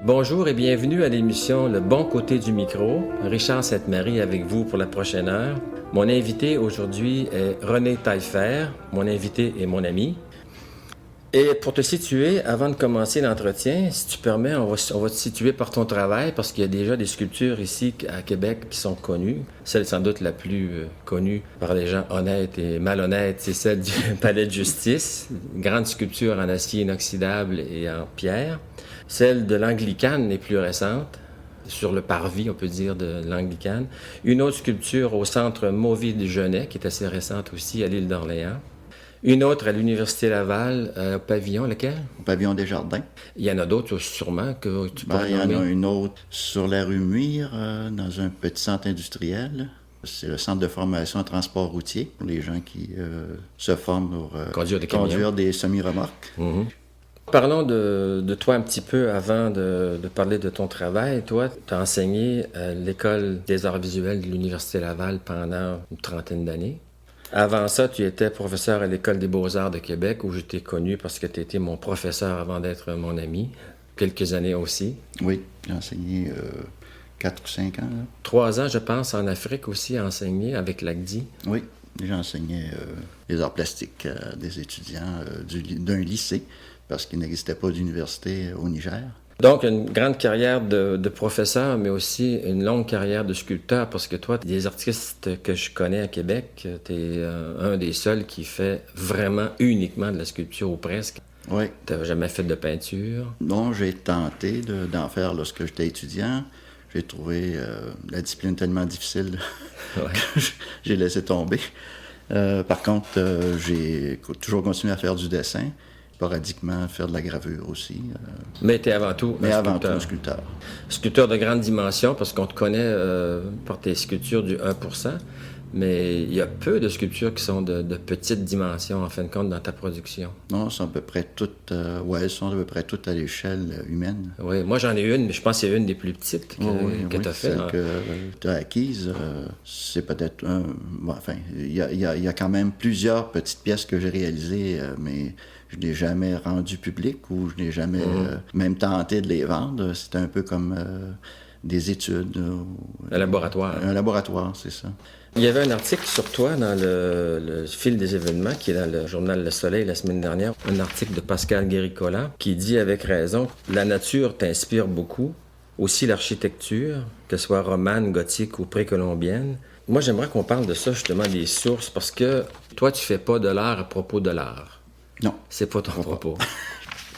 Bonjour et bienvenue à l'émission Le bon côté du micro. Richard Sainte-Marie avec vous pour la prochaine heure. Mon invité aujourd'hui est René Taillefer, mon invité et mon ami. Et pour te situer, avant de commencer l'entretien, si tu permets, on va te situer par ton travail parce qu'il y a déjà des sculptures ici à Québec qui sont connues. Celle sans doute la plus connue par les gens honnêtes et malhonnêtes, c'est celle du Palais de justice. Une grande sculpture en acier inoxydable et en pierre. Celle de l'Anglicane est plus récente, sur le parvis, on peut dire, de l'Anglicane. Une autre sculpture au centre Mauvier-de-Genêt, qui est assez récente aussi, à l'île d'Orléans. Une autre à l'Université Laval, au pavillon, lequel? Au pavillon des Jardins. Il y en a d'autres sûrement que tu peux Il y en nommer. a une autre sur la rue Muir, dans un petit centre industriel. C'est le centre de formation en transport routier pour les gens qui se forment pour conduire des semi-remorques. Mm-hmm. Parlons de toi un petit peu avant de parler de ton travail. Toi, tu as enseigné à l'École des arts visuels de l'Université Laval pendant une trentaine d'années. Avant ça, tu étais professeur à l'École des beaux-arts de Québec, où je t'ai connu parce que tu étais mon professeur avant d'être mon ami. Quelques années aussi. Oui, j'ai enseigné 4 ou 5 ans. Là. 3 ans, je pense, en Afrique aussi, à enseigner avec l'ACDI. Oui, j'ai enseigné les arts plastiques à des étudiants d'un lycée, parce qu'il n'existait pas d'université au Niger. Donc, une grande carrière de professeur, mais aussi une longue carrière de sculpteur, parce que toi, des artistes que je connais à Québec, tu es un des seuls qui fait vraiment uniquement de la sculpture ou presque. Oui. Tu n'avais jamais fait de peinture? Non, j'ai tenté d'en faire lorsque j'étais étudiant. J'ai trouvé la discipline tellement difficile que j'ai laissé tomber. Par contre, j'ai toujours continué à faire du dessin. Sporadiquement faire de la gravure aussi. Mais tu es avant tout un sculpteur. Sculpteur de grande dimension, parce qu'on te connaît par tes sculptures du 1%, mais il y a peu de sculptures qui sont de petite dimension, en fin de compte, dans ta production. Non, elles sont à peu près toutes, elles sont à peu près toutes à l'échelle humaine. Oui, moi j'en ai une, mais je pense que c'est une des plus petites que tu as fait. Celle que tu as acquise, c'est peut-être un... Bon, enfin, il y a quand même plusieurs petites pièces que j'ai réalisées, mais je n'ai jamais rendu public ou je n'ai jamais même tenté de les vendre. C'était un peu comme des études. Un laboratoire. Un laboratoire, c'est ça. Il y avait un article sur toi dans le fil des événements, qui est dans le journal Le Soleil la semaine dernière, un article de Pascal Guéricola, qui dit avec raison « La nature t'inspire beaucoup, aussi l'architecture, que ce soit romane, gothique ou précolombienne. » Moi, j'aimerais qu'on parle de ça, justement, des sources, parce que toi, tu fais pas de l'art à propos de l'art. Non. C'est pas ton propos.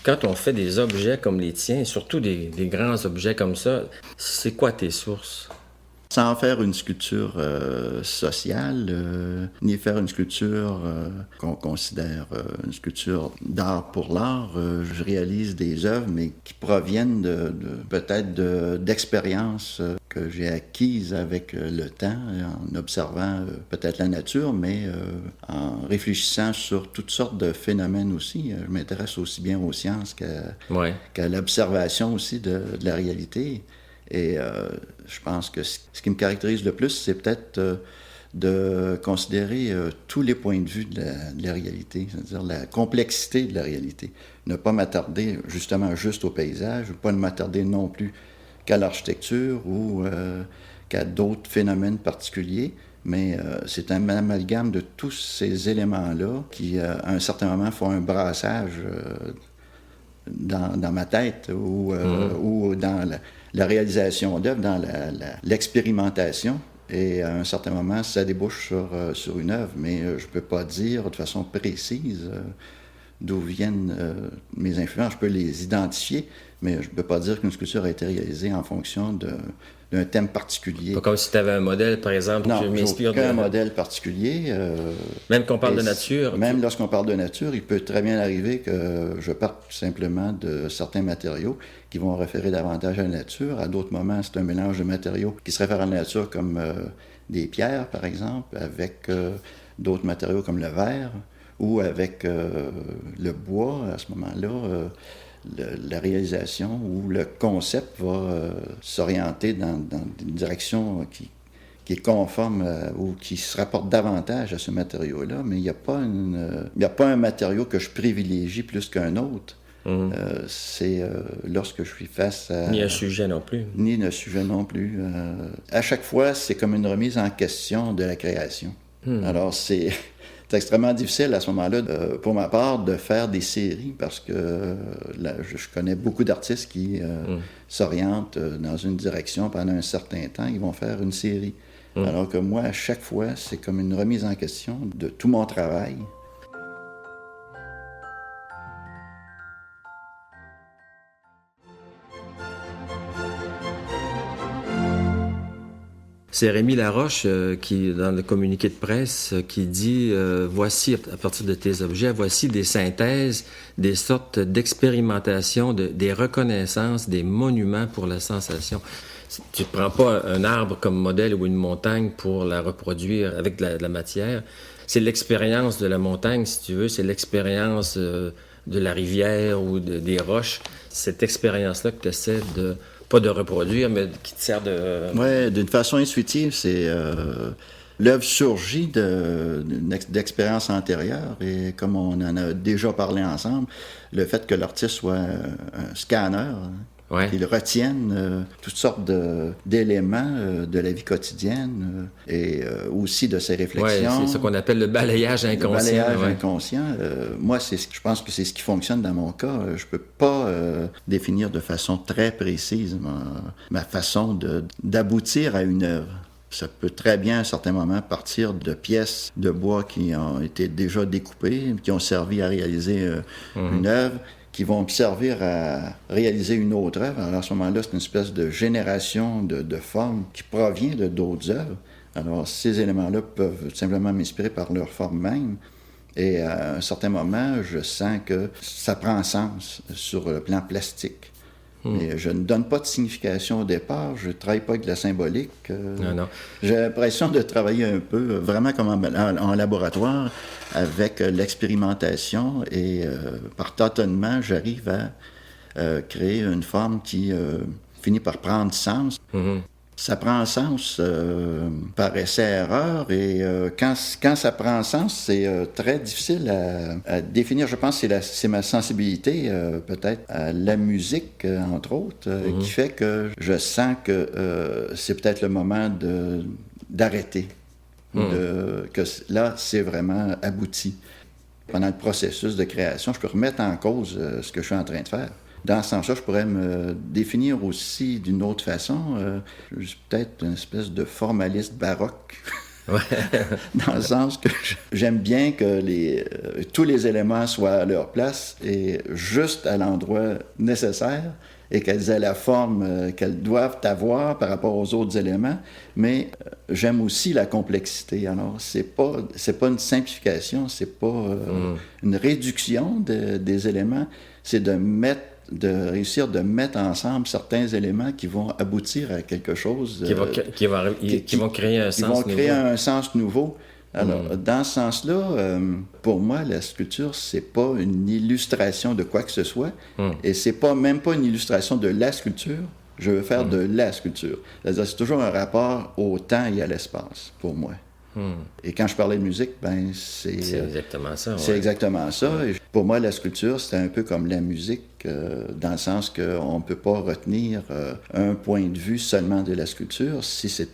Quand on fait des objets comme les tiens, et surtout des grands objets comme ça, c'est quoi tes sources? Sans faire une sculpture sociale, ni faire une sculpture qu'on considère une sculpture d'art pour l'art, je réalise des œuvres, mais qui proviennent peut-être d'expériences que j'ai acquises avec le temps, en observant peut-être la nature, mais en réfléchissant sur toutes sortes de phénomènes aussi. Je m'intéresse aussi bien aux sciences qu'à l'observation aussi de la réalité. Et je pense que ce qui me caractérise le plus, c'est peut-être de considérer tous les points de vue de la réalité, c'est-à-dire la complexité de la réalité. Ne pas m'attarder justement juste au paysage, pas m'attarder non plus qu'à l'architecture ou qu'à d'autres phénomènes particuliers, mais c'est un amalgame de tous ces éléments-là qui, à un certain moment, font un brassage dans ma tête ou dans la réalisation d'œuvres, dans l'expérimentation. Et à un certain moment, ça débouche sur une œuvre, mais je ne peux pas dire de façon précise d'où viennent mes influences. Je peux les identifier, mais je ne peux pas dire qu'une sculpture a été réalisée en fonction d'un thème particulier. Pas comme si tu avais un modèle, par exemple, non, qui m'inspire aucun modèle particulier. Même qu'on parle de nature. Même lorsqu'on parle de nature, il peut très bien arriver que je parte simplement de certains matériaux qui vont référer davantage à la nature. À d'autres moments, c'est un mélange de matériaux qui se réfèrent à la nature, comme des pierres, par exemple, avec d'autres matériaux comme le verre, ou avec le bois. À ce moment-là, la réalisation ou le concept va s'orienter dans une direction qui est conforme ou qui se rapporte davantage à ce matériau-là, mais il n'y a pas un matériau que je privilégie plus qu'un autre. C'est lorsque je suis face à... Ni un sujet non plus. Ni un sujet non plus. À chaque fois, c'est comme une remise en question de la création. Alors, c'est extrêmement difficile à ce moment-là, pour ma part, de faire des séries parce que je connais beaucoup d'artistes qui s'orientent dans une direction pendant un certain temps. Ils vont faire une série. Alors que moi, à chaque fois, c'est comme une remise en question de tout mon travail. C'est Rémi Laroche qui, dans le communiqué de presse, qui dit voici, à partir de tes objets, voici des synthèses, des sortes d'expérimentations, des reconnaissances, des monuments pour la sensation. Tu ne prends pas un arbre comme modèle ou une montagne pour la reproduire avec de la matière. C'est l'expérience de la montagne, si tu veux, c'est l'expérience de la rivière ou des roches. Cette expérience-là que tu essaies de... pas de reproduire, mais qui te sert de... Oui, d'une façon intuitive, c'est... l'œuvre surgit d'expériences antérieures et comme on en a déjà parlé ensemble, le fait que l'artiste soit un scanner, qu'il retienne toutes sortes d'éléments de la vie quotidienne et aussi de ses réflexions. Oui, c'est ce qu'on appelle le balayage inconscient. Le balayage inconscient. Moi, je pense que c'est ce qui fonctionne dans mon cas. Je peux pas définir de façon très précise ma façon d'aboutir à une œuvre. Ça peut très bien, à un certain moment, partir de pièces de bois qui ont été déjà découpées, qui ont servi à réaliser une œuvre, qui vont servir à réaliser une autre œuvre. Alors à ce moment-là, c'est une espèce de génération de formes qui provient de d'autres œuvres. Alors ces éléments-là peuvent simplement m'inspirer par leur forme même. Et à un certain moment, je sens que ça prend sens sur le plan plastique. Mais je ne donne pas de signification au départ, je ne travaille pas avec de la symbolique. Non. J'ai l'impression de travailler un peu, vraiment comme en laboratoire, avec l'expérimentation et par tâtonnement, j'arrive à créer une forme qui finit par prendre sens. Ça prend sens par essai-erreur et quand ça prend sens, c'est très difficile à définir. Je pense que c'est ma sensibilité, peut-être, à la musique, entre autres, qui fait que je sens que c'est peut-être le moment d'arrêter, que là, c'est vraiment abouti. Pendant le processus de création, je peux remettre en cause ce que je suis en train de faire. Dans ce sens-là, je pourrais me définir aussi d'une autre façon. Je suis peut-être une espèce de formaliste baroque. Dans le sens que j'aime bien que tous les éléments soient à leur place et juste à l'endroit nécessaire et qu'elles aient la forme qu'elles doivent avoir par rapport aux autres éléments. Mais j'aime aussi la complexité. Alors, c'est pas une simplification, c'est pas une réduction des éléments, c'est de réussir de mettre ensemble certains éléments qui vont aboutir à quelque chose... qui vont créer un sens nouveau. Qui vont créer un sens nouveau. Alors, dans ce sens-là, pour moi, la sculpture, c'est pas une illustration de quoi que ce soit, et c'est même pas une illustration de la sculpture. Je veux faire de la sculpture. C'est-à-dire, c'est toujours un rapport au temps et à l'espace, pour moi. Et quand je parlais de musique, c'est exactement ça. C'est exactement ça. Et pour moi, la sculpture, c'est un peu comme la musique, dans le sens qu'on ne peut pas retenir un point de vue seulement de la sculpture. Si c'est,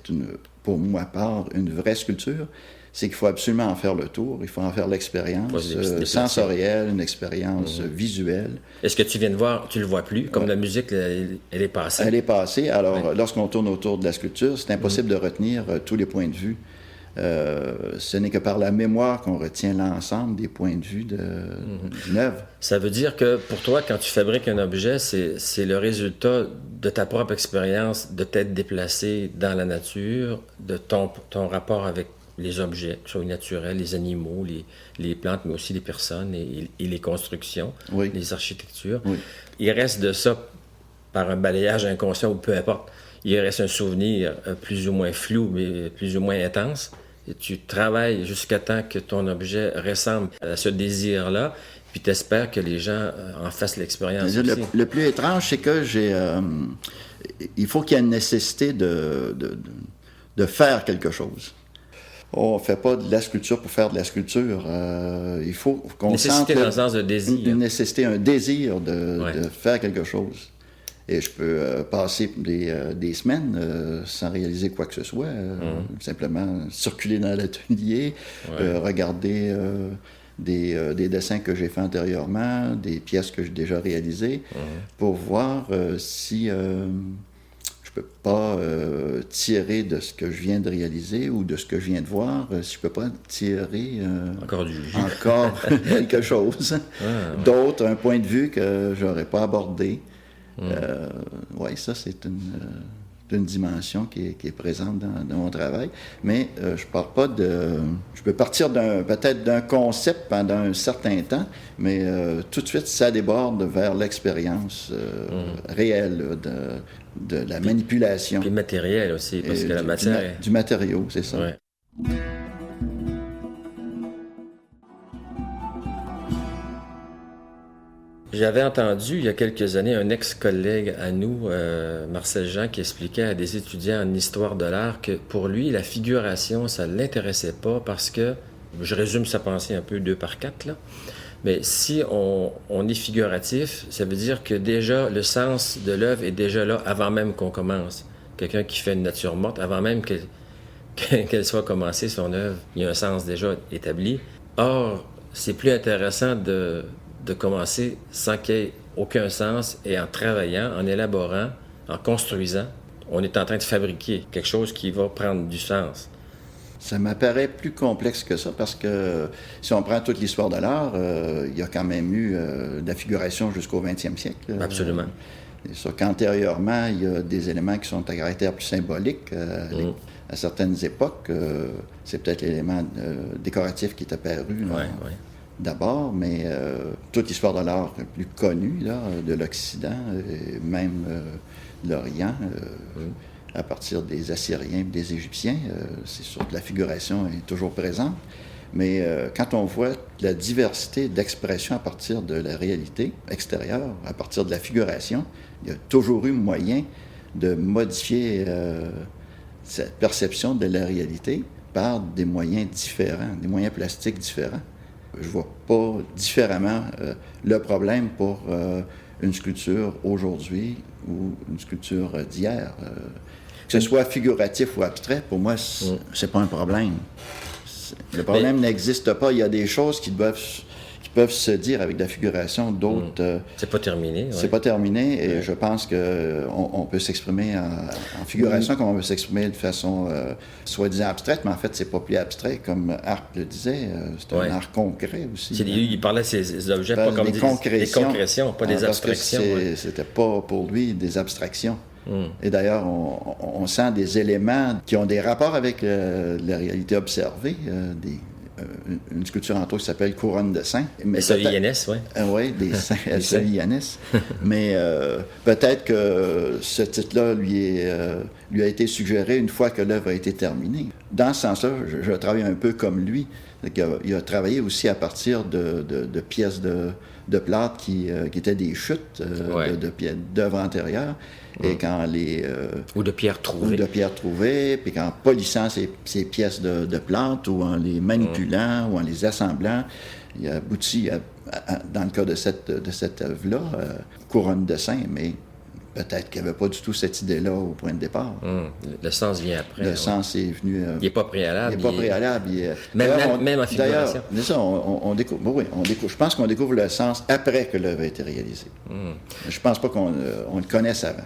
pour ma part, une vraie sculpture, c'est qu'il faut absolument en faire le tour. Il faut en faire l'expérience sensorielle, une expérience visuelle. Est-ce que tu viens de voir, tu le vois plus, comme la musique, elle est passée? Elle est passée. Alors, lorsqu'on tourne autour de la sculpture, c'est impossible de retenir tous les points de vue. Ce n'est que par la mémoire qu'on retient l'ensemble des points de vue d'une œuvre. Ça veut dire que pour toi, quand tu fabriques un objet, c'est le résultat de ta propre expérience de t'être déplacé dans la nature, de ton rapport avec les objets, que ce soit naturels, les animaux, les plantes, mais aussi les personnes et les constructions, les architectures. Il reste de ça, par un balayage inconscient ou peu importe, il reste un souvenir plus ou moins flou, mais plus ou moins intense. Et tu travailles jusqu'à temps que ton objet ressemble à ce désir-là, puis tu espères que les gens en fassent l'expérience aussi. Le plus étrange, c'est que il faut qu'il y ait une nécessité de faire quelque chose. On ne fait pas de la sculpture pour faire de la sculpture. Il faut qu'on sente Nécessité dans le sens de désir. une nécessité, un désir de faire quelque chose. Et je peux passer des semaines sans réaliser quoi que ce soit. Simplement circuler dans l'atelier, regarder des dessins que j'ai faits antérieurement, des pièces que j'ai déjà réalisées, pour voir si je peux pas tirer de ce que je viens de réaliser ou de ce que je viens de voir, si je peux pas tirer Encore du jus. encore quelque chose. D'autres, un point de vue que j'aurais pas abordé. Oui, ça, c'est une dimension qui est présente dans mon travail. Mais je pars pas de... Je peux partir peut-être d'un concept pendant un certain temps, mais tout de suite, ça déborde vers l'expérience réelle de la manipulation. Puis matériel aussi, parce que la matière... Du matériau, c'est ça. Ouais. J'avais entendu il y a quelques années un ex-collègue à nous, Marcel Jean, qui expliquait à des étudiants en histoire de l'art que pour lui, la figuration, ça ne l'intéressait pas parce que, je résume sa pensée un peu 2 par 4, là, mais si on est figuratif, ça veut dire que déjà le sens de l'œuvre est déjà là avant même qu'on commence. Quelqu'un qui fait une nature morte, avant même qu'elle soit commencée, son œuvre, il y a un sens déjà établi. Or, c'est plus intéressant de commencer sans qu'il y ait aucun sens et en travaillant, en élaborant, en construisant, on est en train de fabriquer quelque chose qui va prendre du sens. Ça m'apparaît plus complexe que ça parce que si on prend toute l'histoire de l'art, il y a quand même eu de la figuration jusqu'au 20e siècle. Absolument. C'est sûr qu'antérieurement, il y a des éléments qui sont à caractère plus symbolique. À certaines époques, c'est peut-être l'élément décoratif qui est apparu. D'abord, mais toute l'histoire de l'art plus connue là, de l'Occident, et même de l'Orient, à partir des Assyriens et des Égyptiens, c'est sûr que la figuration est toujours présente. Mais quand on voit la diversité d'expression à partir de la réalité extérieure, à partir de la figuration, il y a toujours eu moyen de modifier cette perception de la réalité par des moyens différents, des moyens plastiques différents. Je ne vois pas différemment le problème pour une sculpture aujourd'hui ou une sculpture d'hier. Que ce soit figuratif ou abstrait, pour moi, c'est pas un problème. Le problème n'existe pas. Il y a des choses qui peuvent se dire avec de la figuration, d'autres... c'est pas terminé. C'est pas terminé, et je pense qu'on peut s'exprimer en figuration comme on peut s'exprimer de façon soi-disant abstraite, mais en fait, c'est pas plus abstrait, comme Arp le disait. C'est un art concret aussi. Il parlait de ces objets pas comme des concrétions, pas des abstractions. Parce que c'était pas pour lui des abstractions. Et d'ailleurs, on sent des éléments qui ont des rapports avec la réalité observée, une sculpture entre autres qui s'appelle Couronne de Saints. S-E-I-N-S, oui. Oui, des saints, S-E-I-N-S. Mais peut-être que ce titre-là lui a été suggéré une fois que l'œuvre a été terminée. Dans ce sens-là, je travaille un peu comme lui. Il a travaillé aussi à partir de pièces de plâtre qui étaient des chutes d'œuvres antérieures. Et quand ou de pierres trouvées. Puis qu'en polissant ces pièces de plâtre ou en les manipulant ou en les assemblant, il a abouti, dans le cas de cette œuvre-là, Couronne de Saints, mais peut-être qu'il n'y avait pas du tout cette idée-là au point de départ. Le sens vient après. Le sens est venu... il n'est pas préalable. Il n'est pas préalable. Même en figuration. D'ailleurs, on découvre... Oui, je pense qu'on découvre le sens après que l'œuvre a été réalisée. Je ne pense pas qu'on le connaisse avant.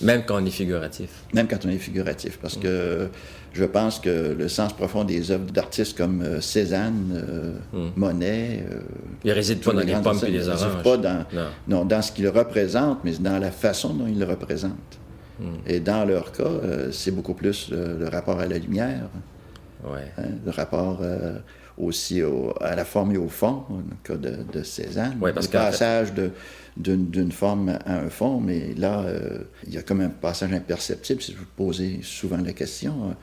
Même quand on est figuratif. Même quand on est figuratif, parce que je pense que le sens profond des œuvres d'artistes comme Cézanne, Monet... il ne réside pas dans les pommes et les oranges. Il ne réside pas dans ce qu'ils représentent, mais dans la façon dont ils le représentent. Et dans leur cas, c'est beaucoup plus le rapport à la lumière, le rapport aussi à la forme et au fond, dans le cas de Cézanne. Parce le passage d'une forme à un fond, mais là, il y a comme un passage imperceptible, si vous posez souvent la question,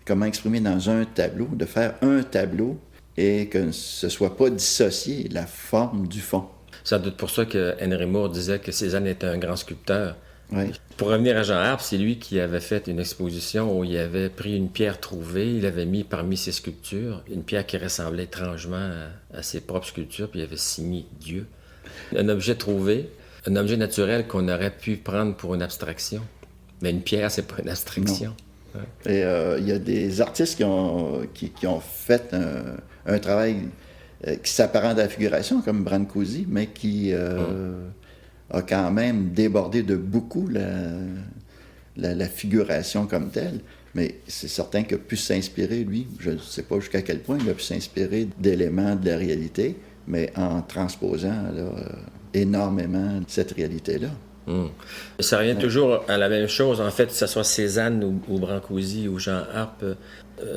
comment exprimer dans un tableau, de faire un tableau et que ce ne soit pas dissocié la forme du fond. C'est sans doute pour ça que Henry Moore disait que Cézanne était un grand sculpteur. Oui. Pour revenir à Jean Harpe, c'est lui qui avait fait une exposition où il avait pris une pierre trouvée, il avait mis parmi ses sculptures une pierre qui ressemblait étrangement à ses propres sculptures, puis il avait signé Dieu. Un objet trouvé, un objet naturel qu'on aurait pu prendre pour une abstraction. Mais une pierre, c'est pas une abstraction. Ouais. Et il y a des artistes qui ont fait un travail qui s'apparente à la figuration, comme Brancusi, mais qui a quand même débordé de beaucoup la figuration comme telle. Mais c'est certain qu'il a pu s'inspirer, lui, je ne sais pas jusqu'à quel point, il a pu s'inspirer d'éléments de la réalité, mais en transposant là, énormément cette réalité-là. Ça revient toujours à la même chose, en fait, que ce soit Cézanne ou Brancusi ou Jean Harpe.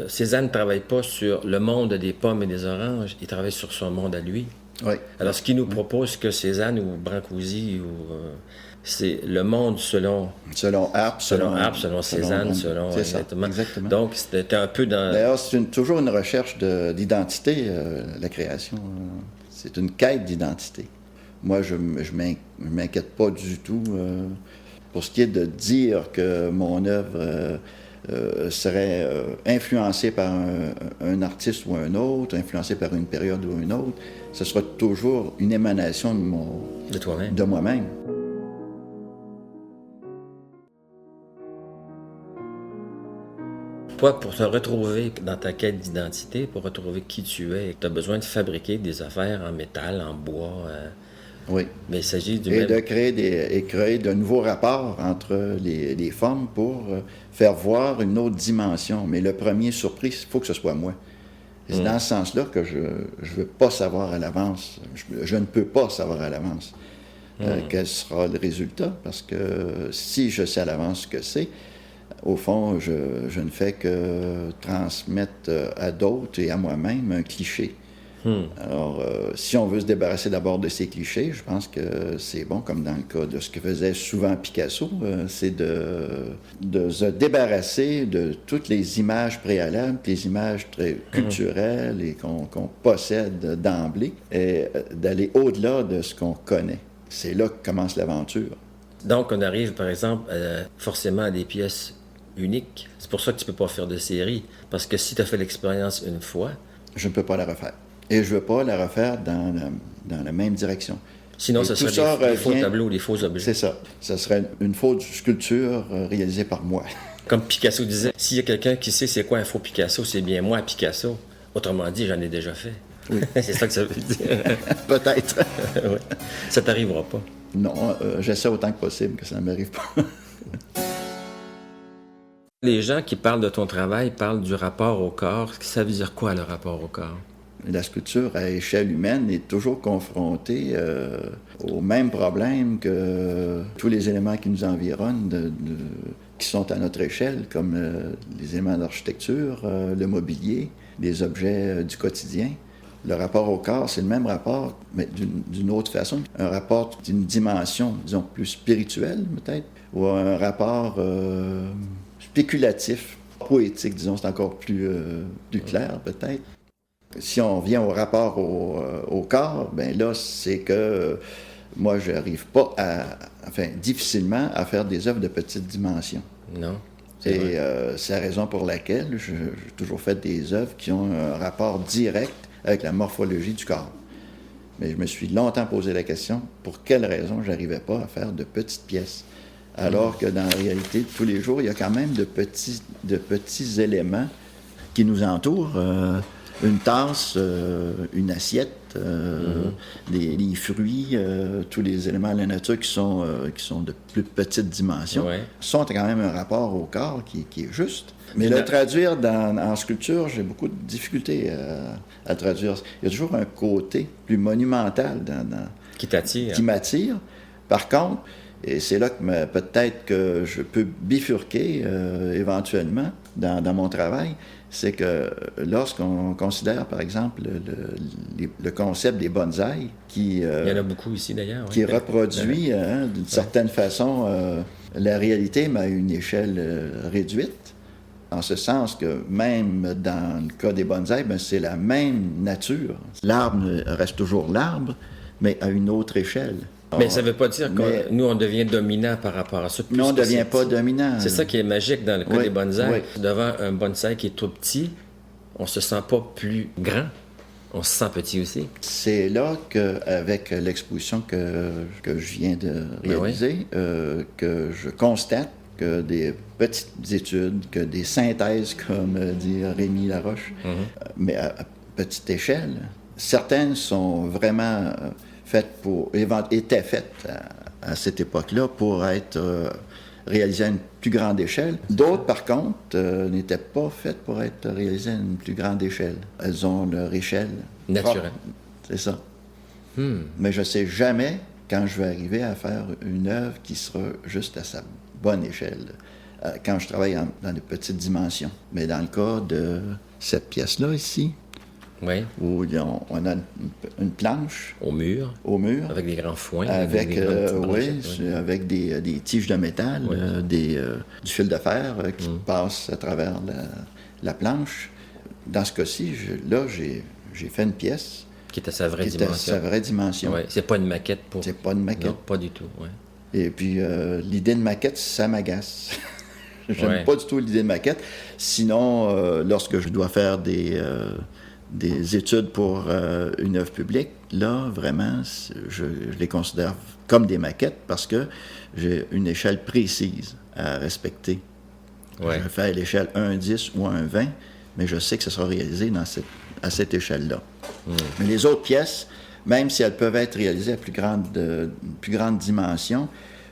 Cézanne ne travaille pas sur le monde des pommes et des oranges, il travaille sur son monde à lui. Oui. Alors, ce qui nous propose que Cézanne ou Brancusi, c'est le monde selon Harpe, selon Cézanne, selon exactement. Donc, c'était un peu dans... D'ailleurs, c'est toujours une recherche d'identité, la création. C'est une quête d'identité. Moi, je m'inquiète pas du tout pour ce qui est de dire que mon œuvre serait influencée par un artiste ou un autre, influencée par une période ou une autre. Ce sera toujours une émanation de toi-même. De moi-même. Toi, pour te retrouver dans ta quête d'identité, pour retrouver qui tu es, tu as besoin de fabriquer des affaires en métal, en bois. Oui. Mais il s'agit du de créer de nouveaux rapports entre les formes pour faire voir une autre dimension. Mais le premier surprise, il faut que ce soit moi. C'est dans ce sens-là que je ne veux pas savoir à l'avance. Je ne peux pas savoir à l'avance quel sera le résultat, parce que si je sais à l'avance ce que c'est, au fond, je ne fais que transmettre à d'autres et à moi-même un cliché. Alors, si on veut se débarrasser d'abord de ces clichés, je pense que c'est bon, comme dans le cas de ce que faisait souvent Picasso, c'est de se débarrasser de toutes les images préalables, les images très culturelles et qu'on possède d'emblée, et d'aller au-delà de ce qu'on connaît. C'est là que commence l'aventure. Donc, on arrive, par exemple, forcément à des pièces uniques. C'est pour ça que tu ne peux pas faire de série, parce que si tu as fait l'expérience une fois... Je ne peux pas la refaire. Et je ne veux pas la refaire dans la même direction. Sinon, ce serait des faux tableaux, des faux objets. C'est ça. Ce serait une fausse sculpture réalisée par moi. Comme Picasso disait, s'il y a quelqu'un qui sait c'est quoi un faux Picasso, c'est bien moi, Picasso. Autrement dit, j'en ai déjà fait. Oui. C'est ça que ça veut dire. Peut-être. Oui. Ça ne t'arrivera pas. Non, j'essaie autant que possible que ça ne m'arrive pas. Les gens qui parlent de ton travail parlent du rapport au corps. Ça veut dire quoi, le rapport au corps? La sculpture à échelle humaine est toujours confrontée au même problème que tous les éléments qui nous environnent, qui sont à notre échelle, comme les éléments d'architecture, le mobilier, les objets du quotidien. Le rapport au corps, c'est le même rapport, mais d'une autre façon. Un rapport d'une dimension, disons, plus spirituelle, peut-être, ou un rapport spéculatif, poétique, disons, c'est encore plus clair, peut-être. Si on vient au rapport au corps, ben là, c'est que moi, je n'arrive pas difficilement à faire des œuvres de petite dimension. Non. Et c'est la raison pour laquelle j'ai toujours fait des œuvres qui ont un rapport direct avec la morphologie du corps. Mais je me suis longtemps posé la question, pour quelle raison je n'arrivais pas à faire de petites pièces? Alors que dans la réalité de tous les jours, il y a quand même de petits éléments qui nous entourent. Une tasse, une assiette, les fruits, tous les éléments de la nature qui sont de plus petites dimensions, sont quand même un rapport au corps qui est juste. Mais le traduire en sculpture, j'ai beaucoup de difficultés à traduire. Il y a toujours un côté plus monumental qui t'attire. Qui m'attire. Par contre, et c'est là que peut-être que je peux bifurquer éventuellement dans mon travail, c'est que lorsqu'on considère, par exemple, le concept des bonsaïs, il y en a beaucoup ici d'ailleurs, qui reproduit d'une certaine façon la réalité, mais à une échelle réduite, en ce sens que même dans le cas des bonsaïs, c'est la même nature. L'arbre reste toujours l'arbre, mais à une autre échelle. Mais ça ne veut pas dire que Mais- nous, on devient dominant par rapport à ça. plus Non, on ne que devient c'est pas petit. dominant. C'est ça qui est magique dans le cas Oui, des bonsaïs. oui. Devant un bonsaï qui est tout petit, on se sent pas plus grand. On se sent petit aussi. C'est là qu'avec l'exposition que je viens de Ben réaliser, que je constate que des petites études, que des synthèses, comme dit Rémi Laroche, mais à petite échelle, certaines sont vraiment étaient faites à cette époque-là pour être réalisées à une plus grande échelle. D'autres, par contre, n'étaient pas faites pour être réalisées à une plus grande échelle. Elles ont leur échelle Naturelle. propre. C'est ça. Mais je ne sais jamais quand je vais arriver à faire une œuvre qui sera juste à sa bonne échelle, quand je travaille dans des petites dimensions. Mais dans le cas de cette pièce-là ici, Oui. où on a une planche Au mur, au mur, avec des grands foins. avec, des grandes petites oui, brochettes, oui. avec des tiges de métal, du fil de fer qui passe à travers la planche. Dans ce cas-ci, j'ai fait une pièce Qui est à sa vraie qui était à dimension. sa vraie dimension. Ouais. C'est pas une maquette pour... C'est pas une maquette. Non, pas du tout. Ouais. Et puis, l'idée de maquette, ça m'agace. J'aime Ouais. pas du tout l'idée de maquette. Sinon, lorsque je dois faire des études pour une œuvre publique, là, vraiment, je les considère comme des maquettes parce que j'ai une échelle précise à respecter. Ouais. Je fais l'échelle 1,10 ou 1,20, mais je sais que ce sera réalisé à cette échelle-là. Mais les autres pièces, même si elles peuvent être réalisées à plus grande dimension,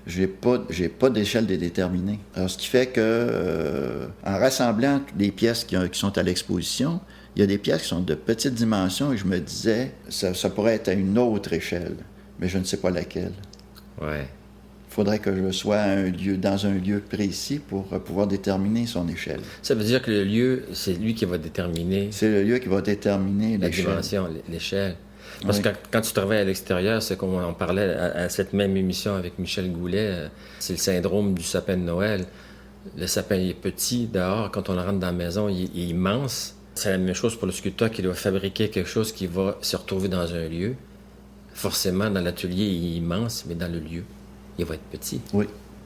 j'ai pas d'échelle déterminée. Alors, ce qui fait que, en rassemblant les pièces qui sont à l'exposition, il y a des pièces qui sont de petites dimensions et je me disais, ça pourrait être à une autre échelle, mais je ne sais pas laquelle. Ouais. Il faudrait que je sois dans un lieu précis pour pouvoir déterminer son échelle. Ça veut dire que le lieu, c'est lui qui va déterminer C'est le lieu qui va déterminer la l'échelle. dimension, l'échelle. Parce Oui. que quand tu travailles à l'extérieur, c'est comme on en parlait à cette même émission avec Michel Goulet, c'est le syndrome du sapin de Noël. Le sapin il est petit dehors, quand on le rentre dans la maison, il est immense. C'est la même chose pour le sculpteur qui doit fabriquer quelque chose qui va se retrouver dans un lieu. Forcément, dans l'atelier, il est immense, mais dans le lieu, il va être petit. Oui,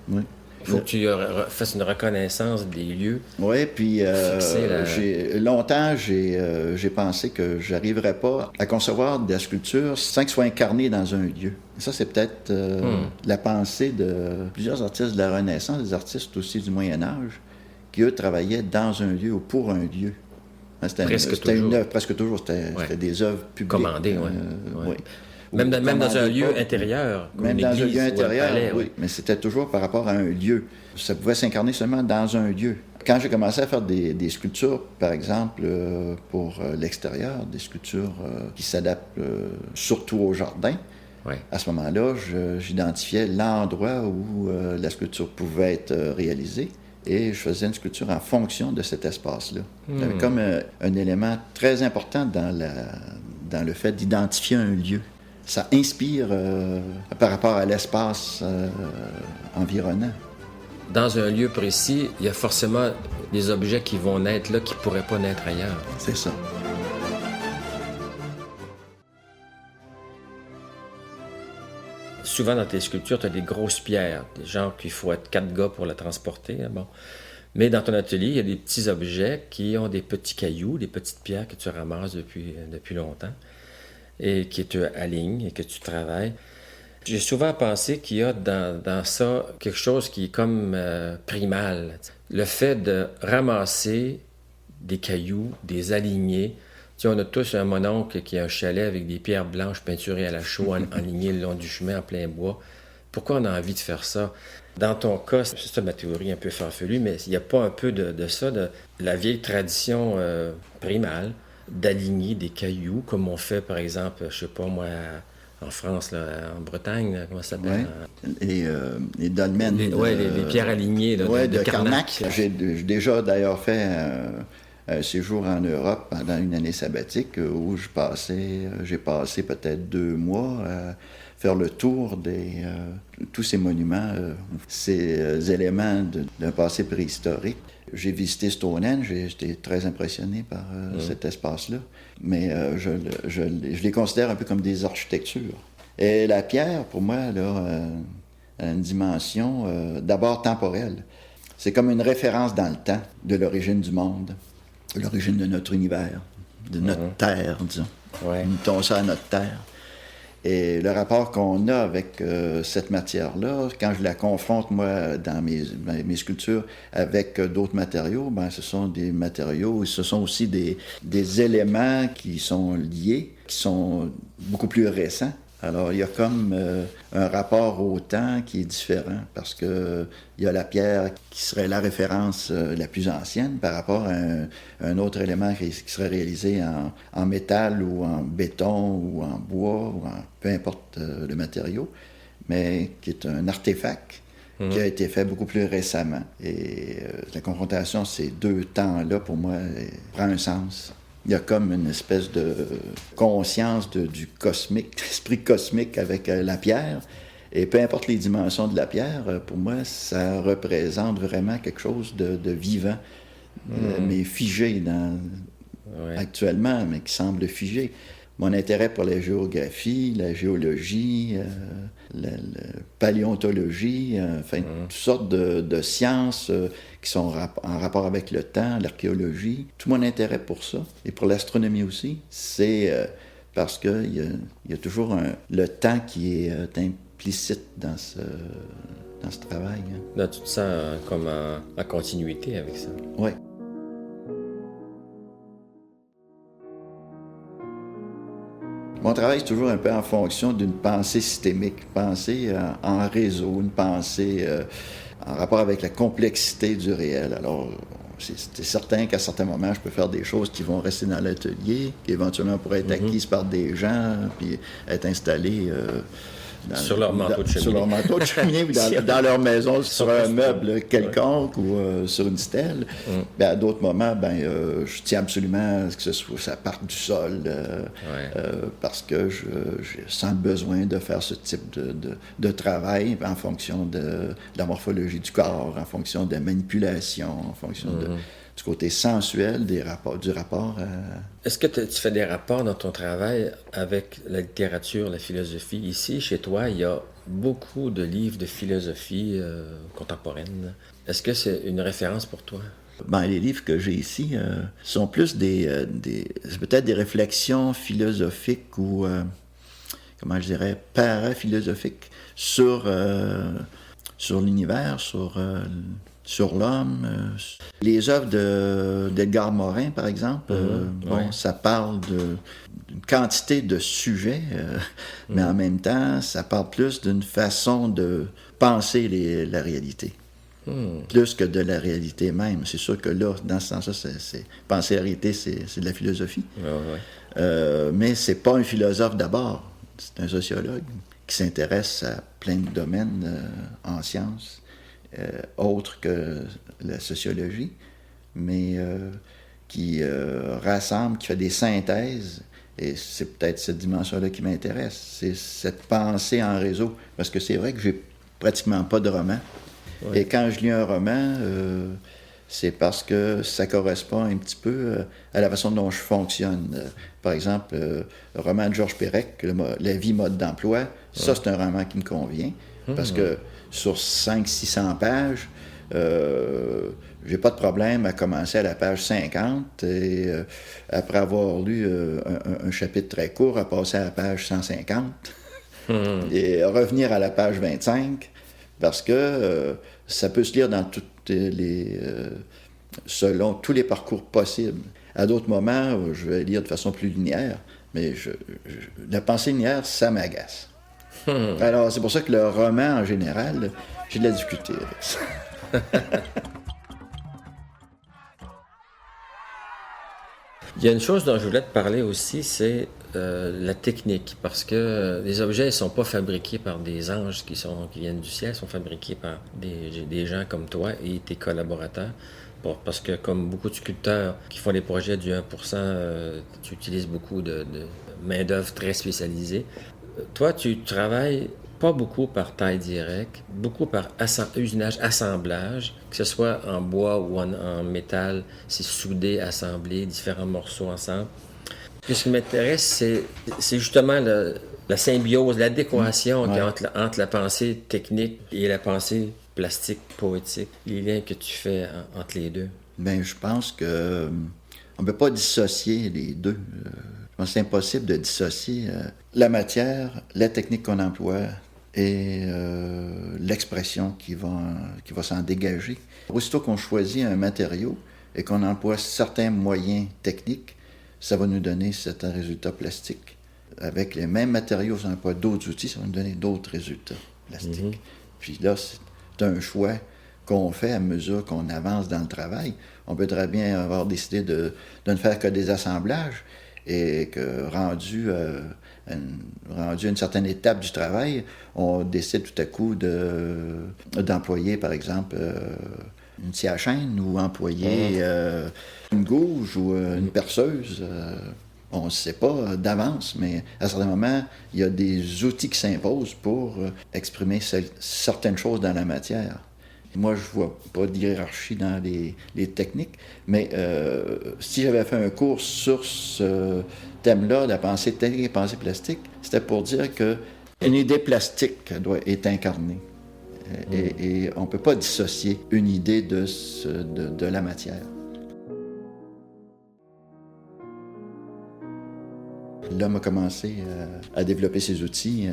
oui. Il faut que tu fasses une reconnaissance des lieux. Oui, puis Fixer longtemps, j'ai pensé que je n'arriverais pas à concevoir de la sculpture sans que ce soit incarné dans un lieu. Et ça, c'est peut-être la pensée de plusieurs artistes de la Renaissance, des artistes aussi du Moyen Âge, qui, eux, travaillaient dans un lieu ou pour un lieu. C'était une œuvre, presque toujours, c'était des œuvres publiques. Commandées, oui. Oui. Même dans un Commandées lieu pas. intérieur, comme Même une dans un église lieu ou un intérieur, palais, oui. Mais c'était toujours par rapport à un lieu. Ça pouvait s'incarner seulement dans un lieu. Quand j'ai commencé à faire des sculptures, par exemple, pour l'extérieur, des sculptures qui s'adaptent surtout au jardin, Ouais. à ce moment-là, j'identifiais l'endroit où la sculpture pouvait être réalisée et je faisais une sculpture en fonction de cet espace-là. Il y avait comme un élément très important dans le fait d'identifier un lieu. Ça inspire par rapport à l'espace environnant. Dans un lieu précis, il y a forcément des objets qui vont naître là qui ne pourraient pas naître ailleurs. C'est ça. Souvent, dans tes sculptures, tu as des grosses pierres, des gens qu'il faut être 4 gars pour la transporter. Hein, bon. Mais dans ton atelier, il y a des petits objets qui ont des petits cailloux, des petites pierres que tu ramasses depuis longtemps et que tu alignes et que tu travailles. J'ai souvent pensé qu'il y a dans ça quelque chose qui est comme primal. Le fait de ramasser des cailloux, des aligner. Tu sais, on a tous un mononcle qui a un chalet avec des pierres blanches peinturées à la chaux, alignées le long du chemin en plein bois. Pourquoi on a envie de faire ça? Dans ton cas, c'est ça ma théorie un peu farfelue, mais il n'y a pas un peu de ça, de la vieille tradition primale, d'aligner des cailloux, comme on fait, par exemple, je sais pas moi, en France, là, en Bretagne, là, comment ça s'appelle? Ouais. Les dolmens. Les pierres alignées là, de Carnac. J'ai déjà d'ailleurs fait un séjour en Europe pendant une année sabbatique où j'ai passé peut-être 2 mois à faire le tour de tous ces monuments, ces éléments d'un passé préhistorique. J'ai visité Stonehenge, j'étais très impressionné par cet espace-là, mais je les considère un peu comme des architectures. Et la pierre, pour moi, là, a une dimension d'abord temporelle. C'est comme une référence dans le temps de l'origine du monde, de l'origine de notre univers, de notre terre, disons. Ouais. Mettons ça à notre terre. Et le rapport qu'on a avec cette matière-là, quand je la confronte, moi, dans mes sculptures, avec d'autres matériaux, ben, ce sont des matériaux, ce sont aussi des éléments qui sont liés, qui sont beaucoup plus récents. Alors, il y a comme un rapport au temps qui est différent, parce que il y a la pierre qui serait la référence la plus ancienne par rapport à un autre élément qui serait réalisé en métal ou en béton ou en bois, ou peu importe le matériau, mais qui est un artefact qui a été fait beaucoup plus récemment. Et la confrontation, ces deux temps-là, pour moi, prend un sens. Il y a comme une espèce de conscience du cosmique, d'esprit cosmique avec la pierre. Et peu importe les dimensions de la pierre, pour moi, ça représente vraiment quelque chose de vivant, mais figé actuellement, mais qui semble figé. Mon intérêt pour la géographie, la géologie, la paléontologie, enfin, toutes sortes de sciences qui sont en rapport avec le temps, l'archéologie. Tout mon intérêt pour ça, et pour l'astronomie aussi, c'est parce qu'il y a toujours le temps qui est implicite dans ce travail. Hein. Là, tu te sens comme en continuité avec ça. Oui. Mon travail, c'est toujours un peu en fonction d'une pensée systémique, une pensée en réseau, une pensée en rapport avec la complexité du réel. Alors, c'est certain qu'à certains moments, je peux faire des choses qui vont rester dans l'atelier, qui éventuellement pourraient être acquises par des gens, puis être installées sur leur manteau de cheminée. Sur leur manteau de cheminée ou dans leur maison, sur un meuble quelconque ou sur une stèle. Ben, à d'autres moments, je tiens absolument à ce que ça parte du sol parce que je sens le besoin de faire ce type de travail en fonction de la morphologie du corps, en fonction de la manipulation, en fonction du côté sensuel du rapport à... Est-ce que tu fais des rapports dans ton travail avec la littérature, la philosophie? Ici, chez toi, il y a beaucoup de livres de philosophie contemporaine. Est-ce que c'est une référence pour toi? Ben, les livres que j'ai ici sont plus c'est peut-être des réflexions philosophiques ou, comment je dirais, paraphilosophiques sur l'univers, sur l'homme. Les œuvres d'Edgar Morin, par exemple, ça parle d'une quantité de sujets, mais en même temps, ça parle plus d'une façon de penser la réalité. Plus que de la réalité même. C'est sûr que là, dans ce sens-là, penser la réalité, c'est de la philosophie. Mais c'est pas un philosophe d'abord. C'est un sociologue qui s'intéresse à plein de domaines en sciences. Autre que la sociologie, mais qui rassemble, qui fait des synthèses, et c'est peut-être cette dimension-là qui m'intéresse, c'est cette pensée en réseau, parce que c'est vrai que j'ai pratiquement pas de roman, et quand je lis un roman, c'est parce que ça correspond un petit peu à la façon dont je fonctionne. Par exemple, le roman de Georges Perec, La vie mode d'emploi, ça c'est un roman qui me convient, parce que sur 500-600 pages, j'ai pas de problème à commencer à la page 50 et après avoir lu un chapitre très court, à passer à la page 150 et revenir à la page 25 parce que ça peut se lire dans selon tous les parcours possibles. À d'autres moments, je vais lire de façon plus linéaire, mais la pensée linéaire, ça m'agace. Alors, c'est pour ça que le roman, en général, j'ai de la difficulté avec ça. Il y a une chose dont je voulais te parler aussi, c'est la technique, parce que les objets ne sont pas fabriqués par des anges qui viennent du ciel, ils sont fabriqués par des gens comme toi et tes collaborateurs. Parce que comme beaucoup de sculpteurs qui font des projets du 1%, tu utilises beaucoup de main-d'œuvre très spécialisée. Toi, tu travailles pas beaucoup par taille directe, beaucoup par usinage, assemblage, que ce soit en bois ou en métal, c'est soudé, assemblé, différents morceaux ensemble. Ce qui m'intéresse, c'est justement la symbiose, l'adéquation entre la pensée technique et la pensée plastique, poétique, les liens que tu fais entre les deux. Bien, je pense que on ne peut pas dissocier les deux. Je pense que c'est impossible de dissocier la matière, la technique qu'on emploie et l'expression qui va s'en dégager. Aussitôt qu'on choisit un matériau et qu'on emploie certains moyens techniques, ça va nous donner certains résultats plastiques. Avec les mêmes matériaux, si on emploie d'autres outils, ça va nous donner d'autres résultats plastiques. Mm-hmm. Puis là, c'est un choix qu'on fait à mesure qu'on avance dans le travail. On peut très bien avoir décidé de ne faire que des assemblages et que rendu à une certaine étape du travail, on décide tout à coup d'employer, par exemple, une scie à chaîne ou employer une gouge ou une perceuse. On ne sait pas d'avance, mais à certains moments, il y a des outils qui s'imposent pour exprimer certaines choses dans la matière. Et moi, je ne vois pas de hiérarchie dans les techniques, mais si j'avais fait un cours sur ce thème-là, la pensée technique et la pensée plastique, c'était pour dire qu'une idée plastique est incarnée. Et on ne peut pas dissocier une idée de la matière. L'homme a commencé à développer ses outils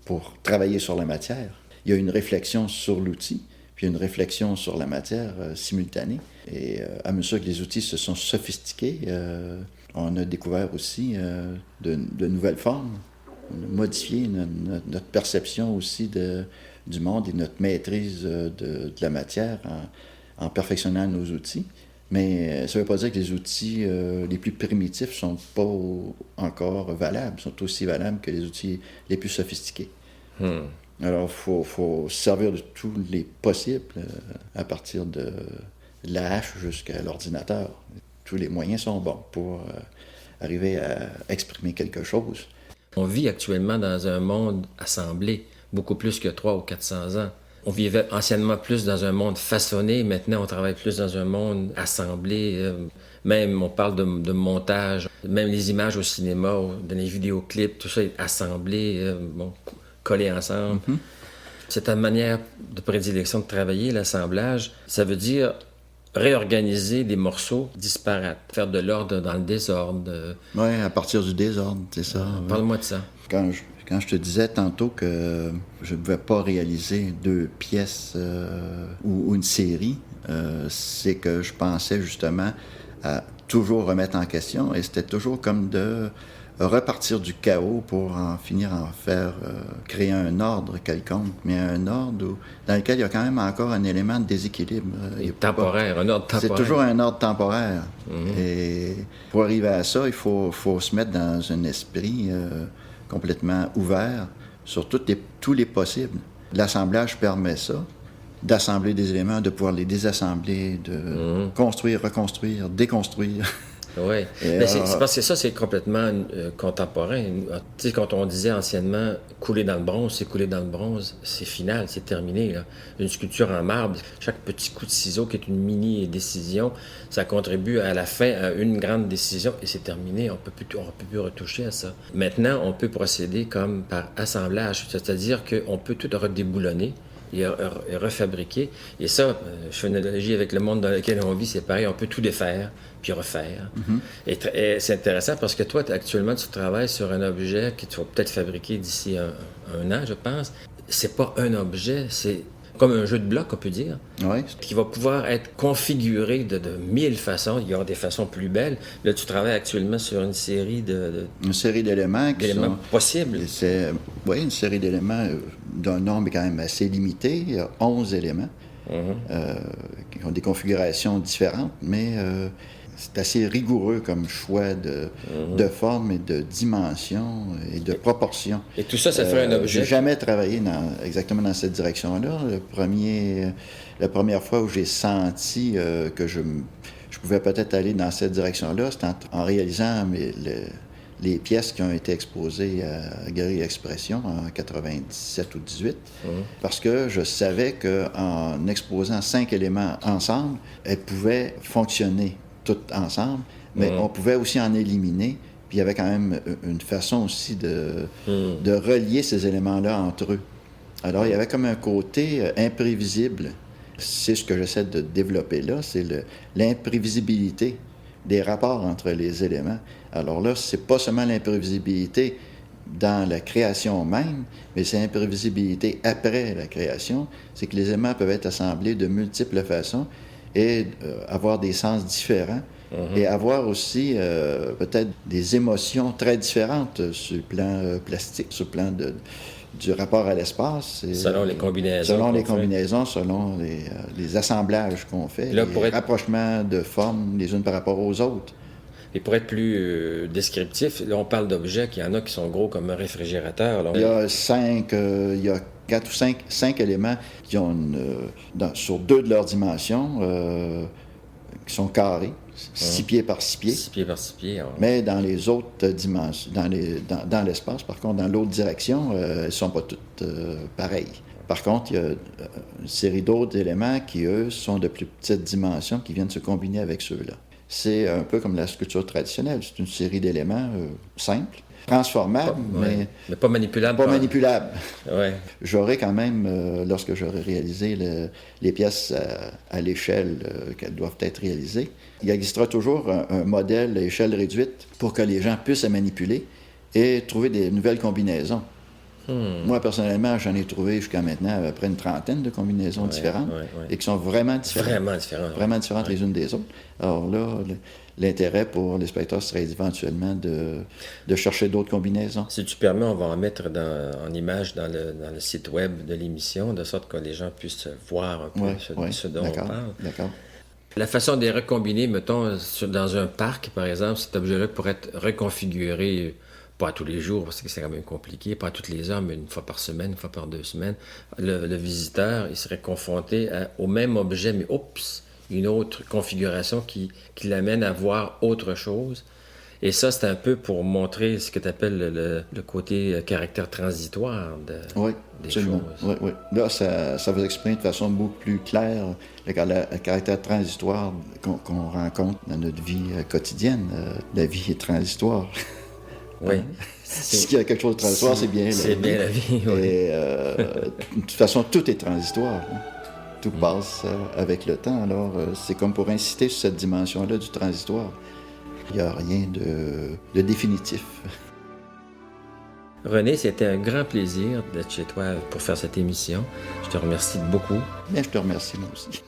pour travailler sur la matière. Il y a une réflexion sur l'outil, puis une réflexion sur la matière simultanée. Et à mesure que les outils se sont sophistiqués, on a découvert aussi de nouvelles formes. On a modifié notre perception aussi du monde et notre maîtrise de la matière en perfectionnant nos outils. Mais ça ne veut pas dire que les outils les plus primitifs ne sont pas encore valables, sont aussi valables que les outils les plus sophistiqués. Alors, il faut se servir de tous les possibles, à partir de la hache jusqu'à l'ordinateur. Tous les moyens sont bons pour arriver à exprimer quelque chose. On vit actuellement dans un monde assemblé, beaucoup plus que 300 ou 400 ans. On vivait anciennement plus dans un monde façonné, maintenant on travaille plus dans un monde assemblé. Même on parle de montage, même les images au cinéma, dans les vidéoclips, tout ça est assemblé, collé ensemble. Mm-hmm. C'est ta manière de prédilection de travailler, l'assemblage. Ça veut dire réorganiser des morceaux disparates, faire de l'ordre dans le désordre. Oui, à partir du désordre, c'est ça. Parle-moi de ça. Quand je te disais tantôt que je ne pouvais pas réaliser 2 pièces ou une série, c'est que je pensais justement à toujours remettre en question et c'était toujours comme de repartir du chaos pour en finir en faire créer un ordre quelconque, mais un ordre dans lequel il y a quand même encore un élément de déséquilibre. Temporaire, un ordre temporaire. C'est toujours un ordre temporaire. Mm-hmm. Et pour arriver à ça, il faut se mettre dans un esprit complètement ouvert sur tous les possibles. L'assemblage permet ça, d'assembler des éléments, de pouvoir les désassembler, de construire, reconstruire, déconstruire. Oui, mais c'est parce que ça, c'est complètement contemporain. Tu sais, quand on disait anciennement « couler dans le bronze », c'est couler dans le bronze, c'est final, c'est terminé, là. Une sculpture en marbre, chaque petit coup de ciseau qui est une mini-décision, ça contribue à la fin à une grande décision et c'est terminé, on peut plus retoucher à ça. Maintenant, on peut procéder comme par assemblage, c'est-à-dire qu'on peut tout redéboulonner et refabriquer. Et ça, je fais une analogie avec le monde dans lequel on vit, c'est pareil, on peut tout défaire, puis refaire. Mm-hmm. Et c'est intéressant parce que toi, actuellement, tu travailles sur un objet que tu vas peut-être fabriquer d'ici un an, je pense. C'est pas un objet, c'est comme un jeu de blocs, on peut dire, qui va pouvoir être configuré de 1000 façons. Il y aura des façons plus belles. Là, tu travailles actuellement sur une série Une série d'éléments possibles. Oui, une série d'éléments d'un nombre quand même assez limité. Il y a 11 éléments qui ont des configurations différentes, mais c'est assez rigoureux comme choix de forme et de dimension et de proportion. Et tout ça, ça fait un objet? J'ai jamais travaillé exactement dans cette direction-là. La première fois où j'ai senti que je pouvais peut-être aller dans cette direction-là, c'était en réalisant les pièces qui ont été exposées à Galerie Expression en 97 ou 18, parce que je savais qu'en exposant 5 éléments ensemble, elles pouvaient fonctionner toutes ensemble, mais on pouvait aussi en éliminer, puis Puis il y avait quand même une façon aussi de relier ces éléments-là entre eux. Alors, il y avait comme un côté imprévisible. C'est ce que j'essaie de développer là, c'est l'imprévisibilité des rapports entre les éléments. Alors là, c'est pas seulement l'imprévisibilité dans la création même, mais c'est l'imprévisibilité après la création. C'est que les éléments peuvent être assemblés de multiples façons et avoir des sens différents. Et avoir aussi peut-être des émotions très différentes sur le plan plastique, sur le plan du rapport à l'espace. Selon les combinaisons. Selon les combinaisons, selon les assemblages qu'on fait, là, les rapprochements de formes les unes par rapport aux autres. Et pour être plus descriptif, là, on parle d'objets, qu'il y en a qui sont gros comme un réfrigérateur. Là. Il y a 4 ou 5 éléments qui ont sur 2 de leurs dimensions, qui sont carrés, 6 pieds par 6 pieds. 6 pieds par 6 pieds. Mais dans les autres dimensions, dans l'espace, par contre, dans l'autre direction, elles ne sont pas toutes pareilles. Par contre, il y a une série d'autres éléments qui, eux, sont de plus petites dimensions qui viennent se combiner avec ceux-là. C'est un peu comme la sculpture traditionnelle. C'est une série d'éléments simples, transformables, mais pas manipulables. Pas manipulables. Ouais. J'aurais quand même, lorsque j'aurais réalisé les pièces à l'échelle qu'elles doivent être réalisées, il existera toujours un modèle à échelle réduite pour que les gens puissent les manipuler et trouver des nouvelles combinaisons. Moi, personnellement, j'en ai trouvé jusqu'à maintenant à peu près une trentaine de combinaisons différentes et qui sont vraiment différentes. Vraiment différentes les unes des autres. Alors là, l'intérêt pour les spectateurs serait éventuellement de chercher d'autres combinaisons. Si tu permets, on va en mettre en image dans le site web de l'émission, de sorte que les gens puissent voir un peu ce dont on parle. D'accord. La façon de les recombiner, mettons, dans un parc, par exemple, cet objet-là pourrait être reconfiguré, pas tous les jours, parce que c'est quand même compliqué, pas toutes les heures, mais une fois par semaine, une fois par 2 semaines. Le visiteur, il serait confronté au même objet, mais une autre configuration qui l'amène à voir autre chose. Et ça, c'est un peu pour montrer ce que tu appelles le côté caractère transitoire des choses. Oui. Là, ça vous exprime de façon beaucoup plus claire le caractère transitoire qu'on rencontre dans notre vie quotidienne. La vie est transitoire. Oui. S'il y a quelque chose de transitoire, c'est bien la vie. C'est bien la vie, oui. Et de toute façon, tout est transitoire. Tout passe avec le temps. Alors, c'est comme pour insister sur cette dimension-là du transitoire. Il n'y a rien de définitif. René, c'était un grand plaisir d'être chez toi pour faire cette émission. Je te remercie beaucoup. Bien, je te remercie moi aussi.